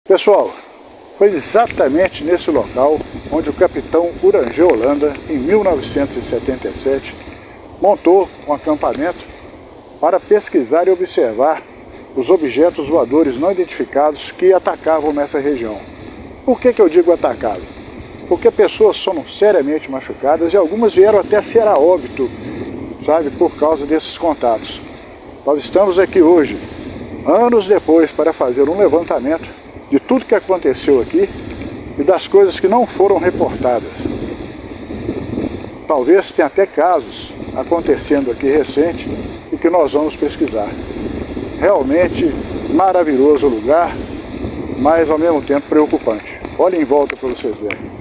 Pessoal, foi exatamente nesse local onde o capitão Urangê Holanda, em 1977, montou um acampamento para pesquisar e observar os objetos voadores não identificados que atacavam nessa região. Por que eu digo atacado? Porque pessoas foram seriamente machucadas e algumas vieram até ser a óbito, sabe, por causa desses contatos. Nós estamos aqui hoje, anos depois, para fazer um levantamento de tudo que aconteceu aqui e das coisas que não foram reportadas. Talvez tenha até casos acontecendo aqui recente e que nós vamos pesquisar. Realmente maravilhoso lugar, mas ao mesmo tempo preocupante. Olhem em volta para vocês verem.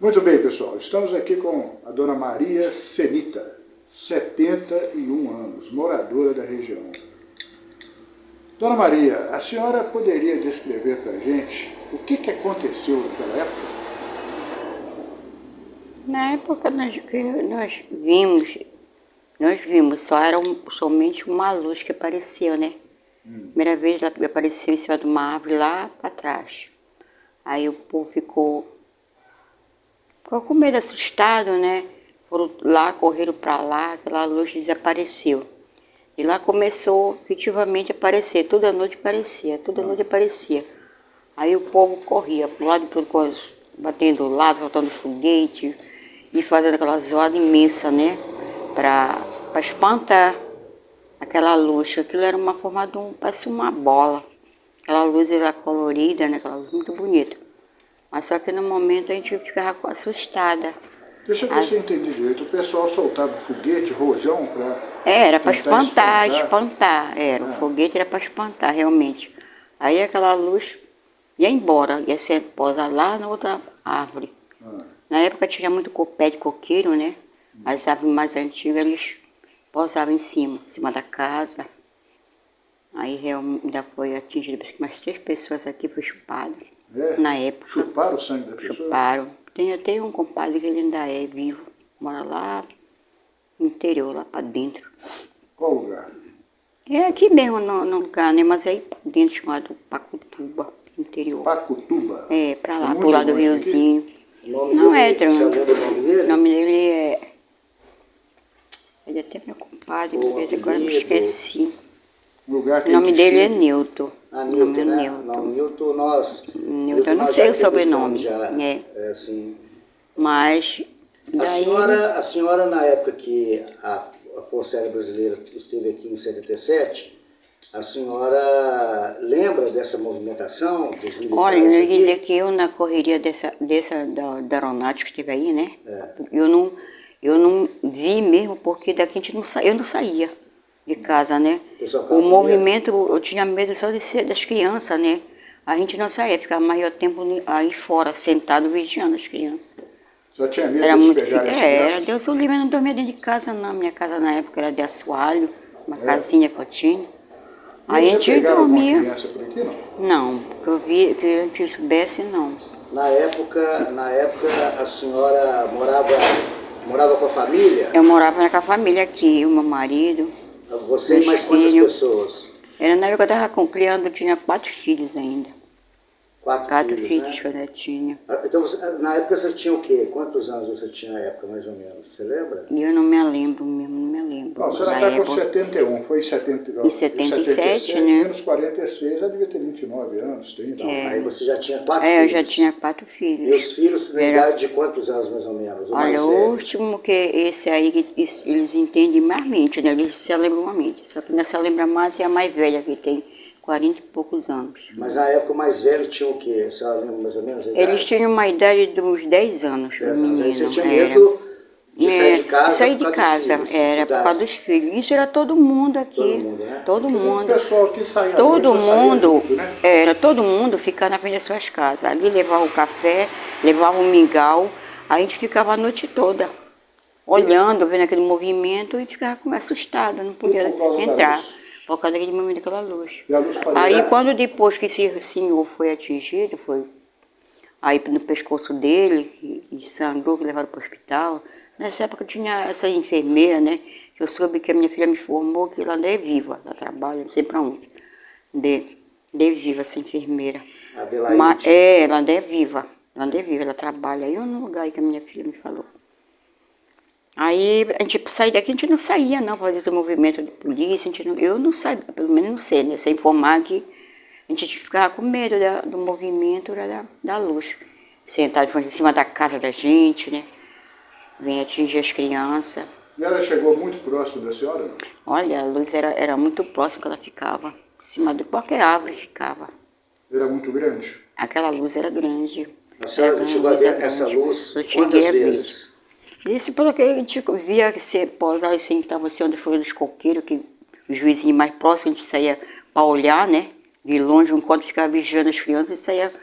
Muito bem, pessoal, estamos aqui com a dona Maria Senita, 71 anos, moradora da região. Dona Maria, a senhora poderia descrever para a gente o que aconteceu naquela época? Na época nós vimos, só era somente uma luz que apareceu, né? Primeira vez ela apareceu em cima de uma árvore lá para trás. Aí o povo ficou com medo, assustado, né? Foram lá, correram para lá, aquela luz desapareceu. E lá começou efetivamente a aparecer, toda noite aparecia. Aí o povo corria para um lado e para o outro, batendo lá, soltando foguete e fazendo aquela zoada imensa, né? Para espantar aquela luz. Aquilo era uma forma de parecia uma bola. Aquela luz era colorida, né? Aquela luz muito bonita. Mas só que no momento a gente ficava assustada. Deixa eu ver se eu entendi direito. O pessoal soltava foguete, rojão para... Era para espantar. O foguete era para espantar, realmente. Aí aquela luz ia embora, ia ser posar lá na outra árvore. Na época tinha muito pé de coqueiro, né? As árvores mais antigas, eles pousavam em cima da casa. Aí realmente ainda foi atingido, porque mais 3 pessoas aqui foram chupadas. Na época. Chuparam o sangue da pessoa? Chuparam. Tem um compadre que ele ainda é vivo, mora lá no interior, lá para dentro. Qual lugar? É aqui mesmo no lugar, né? Mas aí para dentro, chamado Pacutuba, interior. Pacutuba? É, para lá, pro lado do riozinho. Não é tranquilo. O nome dele é... Ele é até meu compadre, de vez em quando me esqueci. O nome dele é Nilton. Nilton, né? Não, Nilton, eu não sei o sobrenome. É assim. Mas... Daí... A senhora, na época que a Força Aérea Brasileira esteve aqui em 77, a senhora lembra dessa movimentação dos militares? Olha, eu ia dizer que eu na correria da aeronáutica que esteve aí, né? Eu não vi mesmo, porque daqui eu não saía de casa, né? O movimento, eu tinha medo só das crianças, né? A gente não saía, ficava maior tempo aí fora, sentado, vigiando as crianças. Só tinha medo de pegar as crianças? Era, Deus o livre, eu não dormia dentro de casa, não. Minha casa na época era de assoalho, uma casinha que eu tinha. Aí a gente dormia. Criança por aqui, não? Não, que a gente soubesse, não. Na época a senhora morava com a família? Eu morava com a família aqui, o meu marido. Você e mais quantas pessoas? Era na época que eu estava criando, eu tinha 4 filhos ainda. 4 filhos, né? Que eu já tinha. Então, na época você tinha o quê? Quantos anos você tinha na época, mais ou menos? Você lembra? Eu não me lembro mesmo, não me lembro. Não, você está com 71, foi em 71. Em 77, né? Menos 46, eu devia ter 29 anos, 30. Aí você já tinha 4 filhos? Eu já tinha 4 filhos. E os filhos na idade de quantos anos, mais ou menos? Olha, o último que esse aí, eles entendem mais mente, né? Eles se lembram uma mente. Só que não se lembra mais é a mais velha, que tem 40 e poucos anos. Mas na época o mais velho tinha o quê? Você lembra mais ou menos a idade? Eles tinham uma idade de uns 10 anos, o menino. Você tinha medo de sair de casa? Sair de casa, era por causa dos filhos. Isso era todo mundo aqui. Todo mundo, né? Todo mundo. O pessoal que saía todo mundo, junto, né? Era todo mundo ficar na frente das suas casas. Ali levava o café, levava o mingau. Aí a gente ficava a noite toda, olhando, vendo aquele movimento e ficava assustado, não podia Por causa da entrar. luz. Por causa daquele movimento daquela luz. E a luz Aí quando depois que esse senhor foi atingido, foi aí no pescoço dele, e sangrou, que levaram para o hospital. Nessa época tinha essa enfermeira, né? Que eu soube que a minha filha me informou que ela ainda é viva, ela trabalha, não sei para onde. De viva essa enfermeira. Mas, ela ainda é viva, ela trabalha aí no lugar aí que a minha filha me falou. Aí a gente saía daqui, a gente não saía não, fazer esse movimento de polícia, eu não sabia, pelo menos não sei, né? Sem informar que a gente ficava com medo do movimento da luz. Sentado em cima da casa da gente, né? Vem atingir as crianças. E ela chegou muito próximo da senhora? Olha, a luz era muito próxima que ela ficava. Em cima de qualquer árvore ficava. Era muito grande? Aquela luz era grande. A senhora chegou a ver essa luz quantas vezes? Isso porque a gente via que você pousava assim, que estava assim onde foi os coqueiros, que os vizinhos mais próximos, a gente saía para olhar, né? De longe, enquanto ficava vigiando as crianças, e saía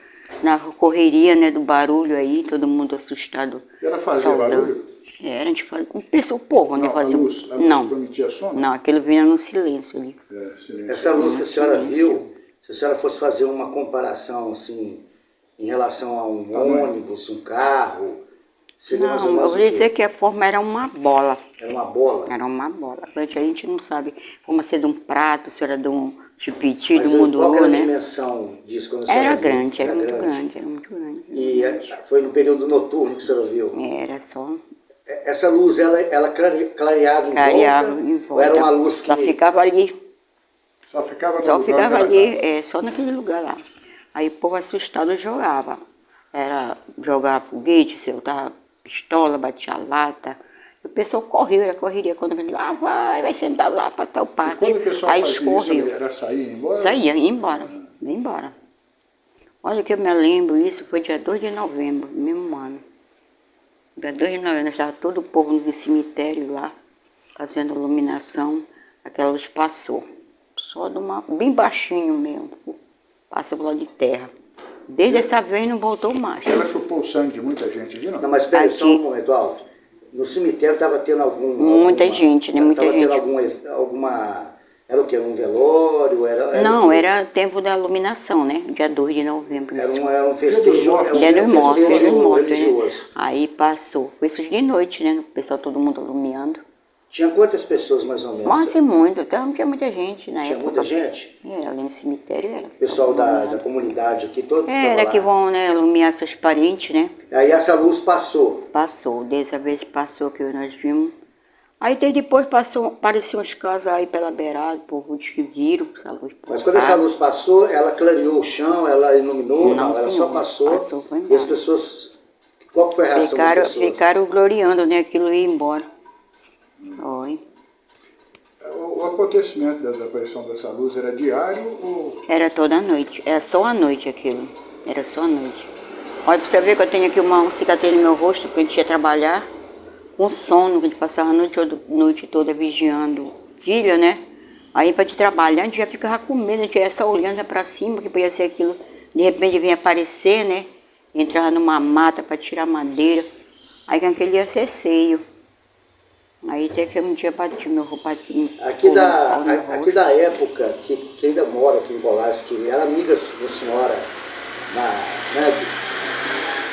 na correria, né? Do barulho aí, todo mundo assustado. E ela fazia barulho? Era, a gente fazia, o povo, né? Fazia, a luz não prometia sono? Não, aquilo vinha no silêncio ali. Silêncio. Essa luz que a senhora viu, se a senhora fosse fazer uma comparação, assim, em relação a um ônibus, um carro... Não, eu vou dizer que a forma era uma bola. Era uma bola? Era uma bola. A gente não sabe como ser de um prato, se era de um chupiti, de um mundu, né? Qual era a dimensão disso? Quando Era grande, era muito grande, era muito grande. E foi no período noturno que a senhora viu? Era só... Essa luz, ela clareava em volta? Ou era uma luz que... Só ficava ali. Só ficava no Só lugar ficava ali, só naquele lugar lá. Aí o povo assustado jogava. Jogar foguete, soltava pistola, batia lata. O pessoal correria quando ele vai sentar lá para tal parte. E quando o pessoal aí fazia escorreu. Isso, era sair e ir embora? Saía, ia embora. Olha que eu me lembro, isso foi dia 2 de novembro, mesmo ano. Dia 2 de novembro, estava todo o povo no cemitério lá, fazendo iluminação. Aquela luz passou. Só bem baixinho mesmo. Passa por lá de terra. Desde essa vez não voltou mais. Ela chupou o sangue de muita gente ali, não? Não, mas espera só um momento, Alto. No cemitério estava tendo muita gente, né? Muita gente. Estava tendo alguma... Era o quê? Um velório? Não, era tempo da iluminação, né? Dia 2 de novembro. Era um festejo. Dia dos mortos, religioso. Né? Aí passou. Foi isso de noite, né? O pessoal, todo mundo iluminando. Tinha quantas pessoas mais ou menos? Nossa, muito. Então não tinha muita gente na época. Tinha muita gente? Ali no cemitério era. O pessoal da comunidade aqui todo? Era que vão, né, iluminar seus parentes, né? Aí essa luz passou? Passou. Dessa vez passou que nós vimos. Aí depois apareciam uns casos aí pela beirada, o povo que viram essa luz. Mas quando essa luz passou, ela clareou o chão, ela iluminou? Não, ela só passou. Passou, foi embora. E as pessoas... Qual foi a reação das pessoas? Ficaram gloriando, né? Aquilo ia embora. Oi. O acontecimento da desaparição dessa luz era diário ou... Era toda noite. Era só a noite aquilo. Era só a noite. Olha, pra você ver que eu tenho aqui uma cicatriz no meu rosto, porque a gente ia trabalhar com sono, que a gente passava a noite toda vigiando filha, né? Aí pra gente trabalhar, a gente já ficava com medo, a gente ia só olhando pra cima, que podia ser aquilo, de repente vinha aparecer, né? Entrava numa mata pra tirar madeira. Aí que aquele ia ser ceio. Aí até que um dia bati meu roupinho. Aqui da época, que ainda mora aqui em Colares, que era amiga da senhora,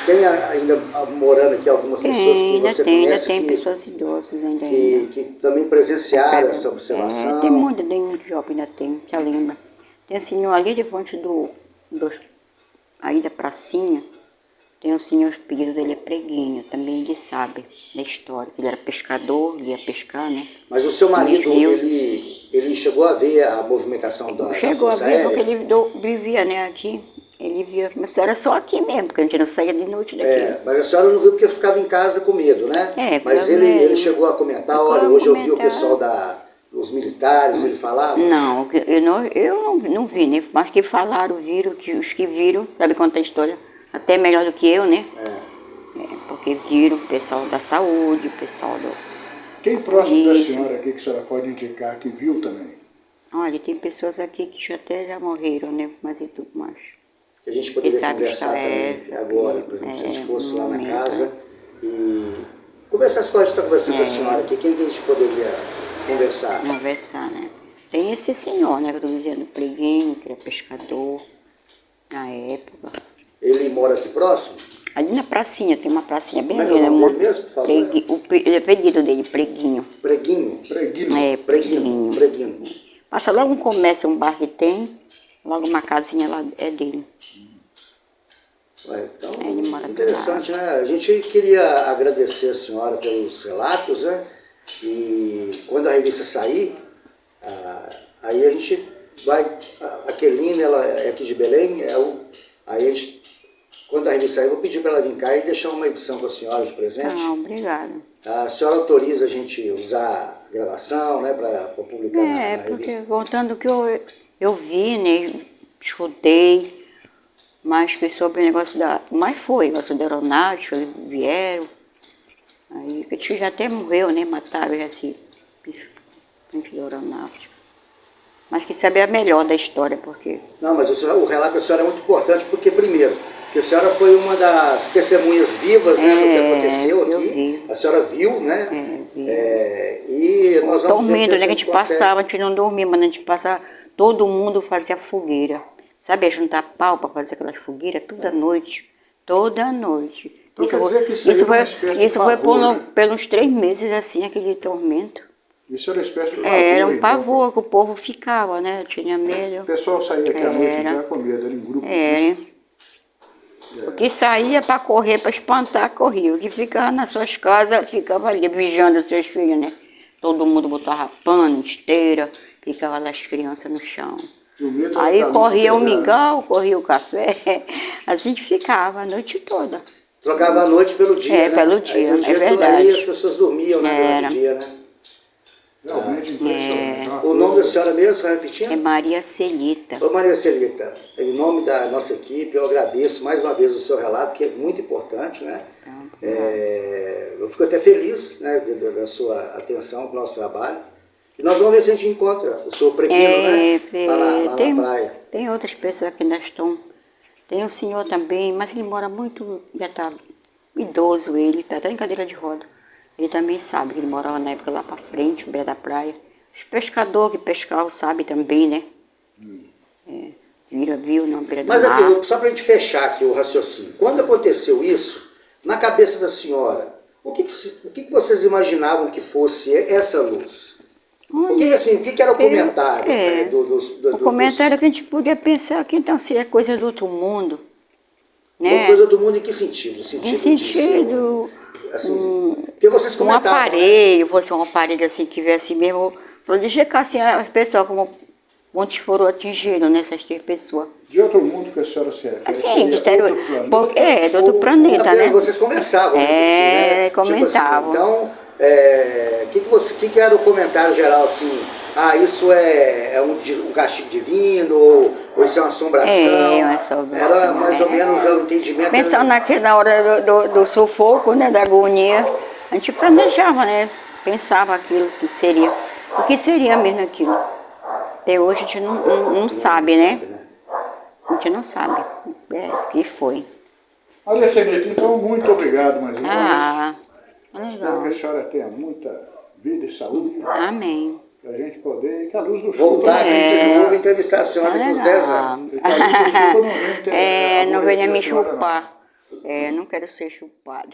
tem ainda morando aqui algumas pessoas que você conhece? Ainda tem pessoas idosas ainda. Que também presenciaram essa observação? Tem muito jovem, ainda tem, você lembra. Tem um senhor ali de frente aí da pracinha, tem um senhor, o pedido dele é preguinho, também ele sabe da história. Ele era pescador, ele ia pescar, né? Mas o seu marido, ele chegou a ver a movimentação da Chegou a ver, aérea? porque ele vivia, né, aqui. Ele via, mas era só aqui mesmo, porque a gente não saía de noite daqui. Mas a senhora não viu porque ficava em casa com medo, né? Mas ele chegou a comentar, olha, hoje eu vi o pessoal os militares, ele falava? Não, eu não vi, né? Mas que falaram, viram, os que viram, sabe contar a história, até melhor do que eu, né? Porque viram o pessoal da saúde, o pessoal do... Quem próximo da senhora aqui que a senhora pode indicar que viu também? Olha, tem pessoas aqui que já morreram, né? Mas e tudo mais. Que a gente poderia conversar também agora, por exemplo, se a gente fosse lá na casa E como essa história de estar conversando com a senhora aqui, quem que a gente poderia conversar? Conversar, né? Tem esse senhor, né, que eu tô dizendo, Preguinho, que era pescador na época. Ele mora aqui próximo? Ali na pracinha, tem uma pracinha bem Como é que é o nome dele mesmo, por favor? O apelido dele, Preguinho. Preguinho? Preguinho. É, Preguinho. Preguinho. Passa logo um comércio, um bar que tem, logo uma casinha lá é dele. Então, Ele mora interessante, né? A gente queria agradecer a senhora pelos relatos, né? E quando a revista sair, aí a gente vai... A Quelina, ela é aqui de Belém, aí a gente, quando a revista sair, eu vou pedir para ela vir cá e deixar uma edição com a senhora de presente. Ah, obrigada. A senhora autoriza a gente usar a gravação, né, para publicar na revista? Porque contando o que eu vi, né, escutei, mas que sobre o negócio Mas foi, o negócio da aeronáutica, eles vieram. Aí, que tio já até morreu, né, mataram já esse da aeronáutica. Mas que saber melhor da história, porque... Não, mas o relato da senhora é muito importante, porque primeiro, que a senhora foi uma das testemunhas vivas, né, do que aconteceu aqui. Eu vi. A senhora viu, né? Vi. E nós vamos dormindo, né, que a gente passava, a gente não dormia, mas a gente passava, todo mundo fazia fogueira. Sabe, juntar pau para fazer aquelas fogueiras toda noite. Toda noite. Então quer dizer que isso foi pelos 3 meses, assim, aquele tormento. Isso era uma espécie de pavor. Era um pavor, que o povo ficava, né? Eu tinha medo. O pessoal saía aqui à noite já com medo, era em grupo. O que saía para correr, para espantar, corria. O que ficava nas suas casas, ficava ali, vigiando os seus filhos, né? Todo mundo botava pano, esteira, ficava lá as crianças no chão. Aí corria o mingau, corria o café, a gente ficava a noite toda. Trocava a noite pelo dia, né? Pelo dia, aí, é verdade. Aí as pessoas dormiam, né, durante o dia, né? Realmente impressionante. O nome da senhora mesmo, vai repetindo? É Maria Celita. Ô Maria Celita, em nome da nossa equipe, eu agradeço mais uma vez o seu relato, que é muito importante, né? Eu fico até feliz, né, da sua atenção com o nosso trabalho. E nós vamos ver se a gente encontra o senhor Preguinho, né? Lá na praia. Tem outras pessoas que ainda estão. Tem um senhor também, mas ele mora muito, já está idoso ele, está até em cadeira de roda. Ele também sabe que ele morava na época lá para frente, beira da praia. Os pescadores que pescavam sabem também, né? Viu na beira do mar. Mas aqui, só para a gente fechar aqui o raciocínio. Quando aconteceu isso, na cabeça da senhora, o que vocês imaginavam que fosse essa luz? O que era o comentário? O comentário que a gente podia pensar que então seria coisa do outro mundo. Né? Uma coisa do mundo em que sentido? Em sentido... porque vocês comentavam, aparelho, fosse um aparelho assim que viesse mesmo, para dedicar assim as pessoas, como onde foram atingidos, né, essas 3 pessoas. De outro mundo que a senhora se refere? Assim, disseram, de outro planeta, né? Vocês conversavam. Né? Comentavam. Tipo assim, então, que era o comentário geral, assim? Isso é um castigo divino, ou isso é uma assombração? Uma assombração. Era mais ou menos o entendimento. Pensando naquela hora do sufoco, né, da agonia, a gente planejava, né? Pensava aquilo que seria. O que seria mesmo aquilo? Até hoje a gente não sabe, né? A gente não sabe o que foi. Maria Celita, então muito obrigado mais uma vez. Legal. Espero que a senhora tenha muita vida e saúde. Amém. Para a gente poder, que a luz do voltar de novo, entrevistar a senhora daqui uns 10 anos. Não venha me chupar. Não quero ser chupada.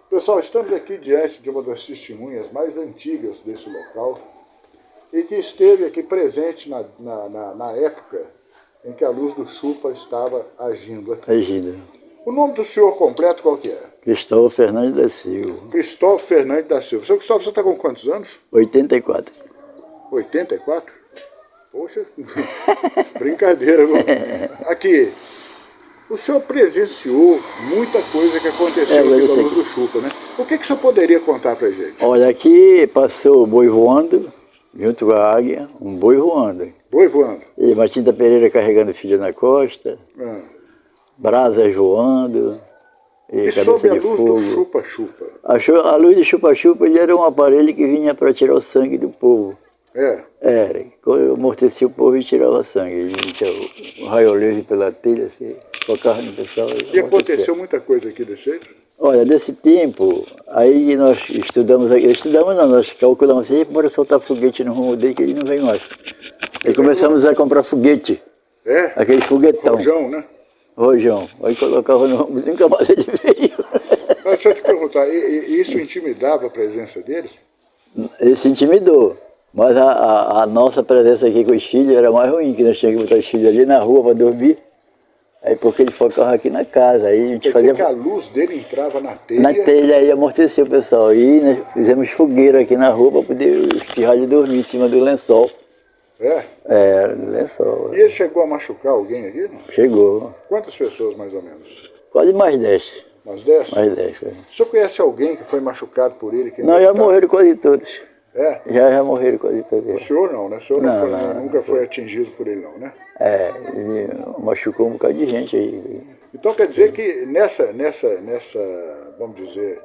Pessoal, estamos aqui diante de uma das testemunhas mais antigas desse local e que esteve aqui presente na época em que a luz do Chupa estava agindo aqui. Agindo. O nome do senhor completo qual que é? Cristóvão Fernandes da Silva. Cristóvão Fernandes da Silva. Seu Cristóvão, você está com quantos anos? 84. 84? Poxa, brincadeira. Aqui, o senhor presenciou muita coisa que aconteceu aqui na luz do Chupa, né? O que o senhor poderia contar pra gente? Olha, aqui passou o boi voando, junto com a águia, um boi voando. Boi voando? E Matilda Pereira carregando filho na costa, brasas voando. E sob a luz do chupa-chupa? A luz do chupa-chupa ele era um aparelho que vinha para tirar o sangue do povo. É? Era. Quando amortecia o povo e tirava sangue. Ele tinha o raio livre pela telha, assim, focava no pessoal. E aconteceu muita coisa aqui desse jeito? Olha, desse tempo, aí nós estudamos aqui. Estudamos não, nós calculamos assim, bora soltar foguete no rumo dele que ele não vem mais. Aí começamos a comprar foguete. É? Aquele foguetão. Rojão, né? Rojão. Aí colocava no rumo, nunca mais ele veio. Mas deixa eu te perguntar, e isso intimidava a presença deles? Ele se intimidou. Mas a nossa presença aqui com os filhos era mais ruim, que nós tínhamos que botar os filhos ali na rua para dormir. Aí porque ele focava aqui na casa. Aí a gente fazia que a luz dele entrava na telha? Na telha, aí amorteceu o pessoal. E nós fizemos fogueira aqui na rua para poder os pirralhos dormir em cima do lençol. É? É, do lençol. E ele chegou a machucar alguém aqui? Não? Chegou. Quantas pessoas mais ou menos? Quase mais 10. Mais 10? Mais 10. Foi. O senhor conhece alguém que foi machucado por ele? Que não, já morreram quase todos. É? Já morreram quase todos. O senhor não, né? O senhor nunca foi atingido por ele não, né? É, ele machucou um bocado de gente aí. Então quer dizer que vamos dizer,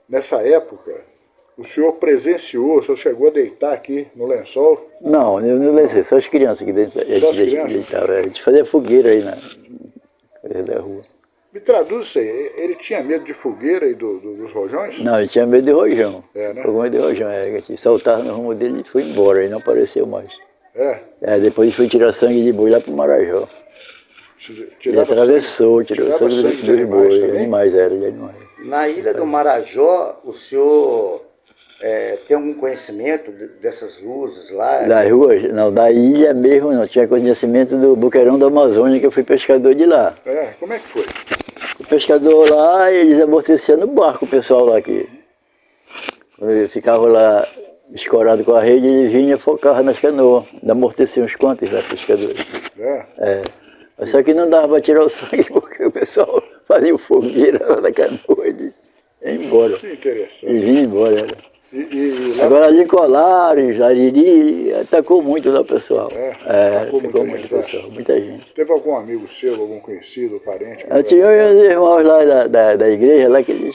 nessa época, o senhor presenciou, o senhor chegou a deitar aqui no lençol? Não, eu não lençol, só as crianças que deitavam. A gente fazia fogueira aí na rua. Me traduz isso aí, ele tinha medo de fogueira e dos rojões? Não, ele tinha medo de rojão. É, né? Ficou com medo de rojão, a gente saltava no rumo dele e foi embora, ele não apareceu mais. É? É, depois ele foi tirar sangue de boi lá pro Marajó. Ele atravessou, tirou sangue dos bois, animais, era de animais. Na ilha do Marajó, o senhor tem algum conhecimento dessas luzes lá? Das ruas? Não, da ilha mesmo não. Tinha conhecimento do Boqueirão da Amazônia, que eu fui pescador de lá. É? Como é que foi? O pescador lá, eles amorteciam no barco, o pessoal lá aqui. Eu ficava lá escorado com a rede, ele vinha e focava nas canoas. Amortecia uns quantos lá, pescadores. É? É. Só que não dava para tirar o sangue, porque o pessoal fazia fogueira lá na canoa e ia embora. Que interessante. E vinha embora, era. Lá... Agora ali Colares, Jariri, atacou muito lá o pessoal. Atacou muito pessoal, muita gente. Teve algum amigo seu, algum conhecido, parente? Eu tinha os irmãos lá da igreja, lá que eles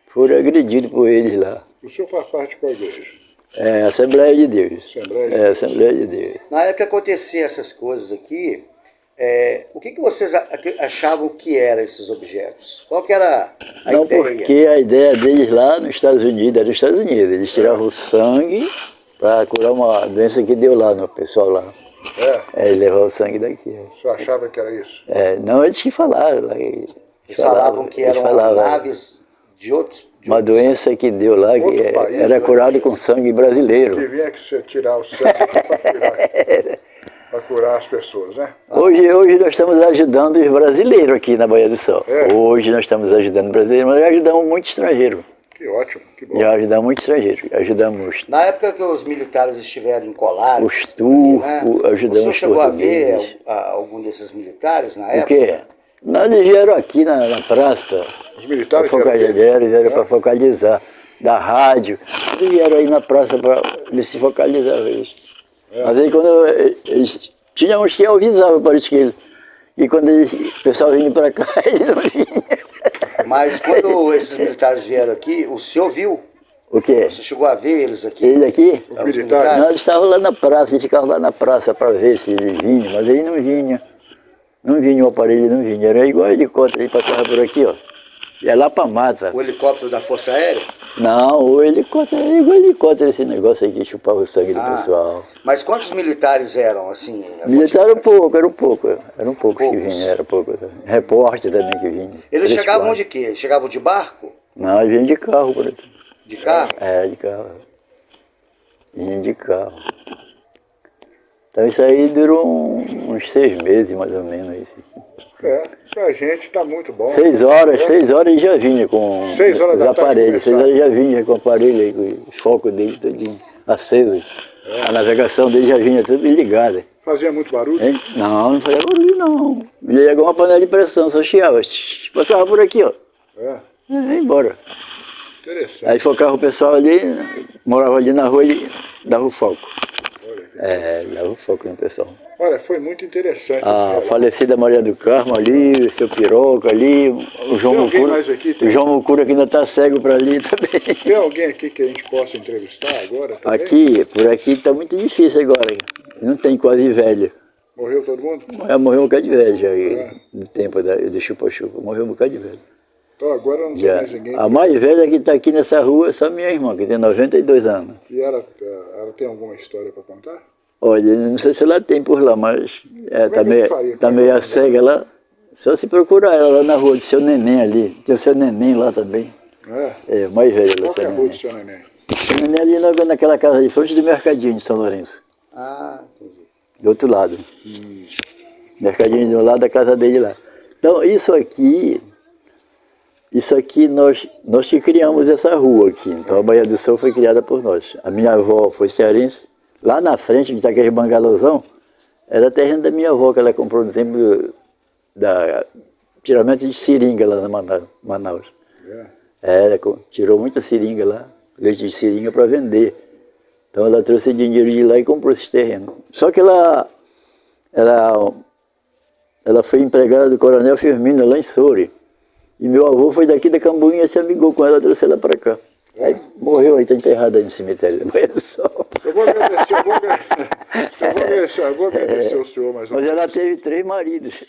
foram agredidos por eles lá. O senhor faz parte de qual igreja? É, Assembleia de Deus. Assembleia de Deus. Assembleia de Deus. Na época que aconteciam essas coisas aqui, o que vocês achavam que eram esses objetos? Qual que era a ideia? Porque a ideia deles lá nos Estados Unidos, era nos Estados Unidos, eles tiravam o sangue para curar uma doença que deu lá no pessoal lá. Eles levavam o sangue daqui. O senhor achava que era isso? Não, eles que falaram lá. Eles falavam que eram naves de outros... Uma doença que deu lá, que era curada com sangue brasileiro. Que vinha que você tirar o sangue para curar as pessoas, né? Hoje nós estamos ajudando os brasileiros aqui na Baía do Sol. Hoje nós estamos ajudando brasileiros, mas ajudamos muito estrangeiro. Que ótimo, que bom. Já ajudamos muito estrangeiro, ajudamos. Na época que os militares estiveram em Colares... Os turcos, ajudamos os portugueses. O senhor chegou a ver algum desses militares na época? O quê? Eles vieram aqui na praça. Os militares vieram para focalizar. Da rádio. Eles vieram aí na praça para se focalizar. Mas aí quando eles tinha uns que avisavam para eles e quando o pessoal vinha para cá, eles não vinham. Mas quando esses militares vieram aqui, o senhor viu? O quê? Você chegou a ver eles aqui? Ele aqui? Os militares? Nós estávamos lá na praça, eles ficavam lá na praça para ver se eles vinham, mas eles não vinham. Não vinha o aparelho, não vinha. Era igual helicóptero, ele passava por aqui, ó. Ia lá pra mata. O helicóptero da Força Aérea? Não, o helicóptero era igual helicóptero, esse negócio aí que chupava o sangue do pessoal. Mas quantos militares eram, assim? Militares eram poucos que vinham, era pouco. Repórter também que vinha. Eles chegavam de quê? Chegavam de barco? Não, eu vinha de carro por aqui. De carro? É, de carro. Vinha de carro. Então isso aí durou uns 6 meses, mais ou menos. Isso. Pra gente tá muito bom. 6 horas ele já vinha com 6 horas os da tarde aparelhos. 6 começava. horas já vinha com o aparelho aí, com os focos dele todinho aceso. A navegação dele já vinha tudo ligada. Fazia muito barulho? Hein? Não fazia barulho não. Ele ia com uma panela de pressão, só chiava. Passava por aqui, ó. E ia embora. Interessante. Aí focava o pessoal ali, morava ali na rua e dava o foco. Dava o foco no pessoal. Olha, foi muito interessante. A falecida Maria do Carmo ali, o seu Piroca ali, o João Tem alguém Mucura. mais aqui? O João Mucura que ainda está cego para ali também. Tem alguém aqui que a gente possa entrevistar agora também? Por aqui está muito difícil agora. Não tem quase velho. Morreu todo mundo? Morreu um bocado de velho já, no tempo do chupa-chupa. Morreu um bocado de velho. Então agora não tem Já. mais ninguém. A mais velha que está aqui nessa rua é só minha irmã, que tem 92 anos. E ela tem alguma história para contar? Olha, não sei se ela tem por lá, mas tá meio cega lá. Só se procurar ela lá na rua do seu neném ali. Tem o seu neném lá também. Mais velha lá. Qual que é a rua do seu neném? O neném ali naquela casa de frente do mercadinho de São Lourenço. Entendi. Do outro lado. Mercadinho do lado da casa dele lá. Então, isso aqui nós que criamos essa rua aqui. Então, a Baía do Sol foi criada por nós. A minha avó foi cearense. Lá na frente, onde está aquele bangalôzão, era terreno da minha avó, que ela comprou no tempo da tiramento de seringa lá na Manaus. Tirou muita seringa lá, leite de seringa para vender. Então ela trouxe dinheiro de lá e comprou esses terrenos. Só que ela foi empregada do Coronel Firmino lá em Soure. E meu avô foi daqui da Cambuinha e se amigou com ela, trouxe ela para cá. Aí morreu, aí está enterrada aí no cemitério da Baía do Sol. Eu vou agradecer o senhor mais uma Mas vez. ela teve 3 maridos.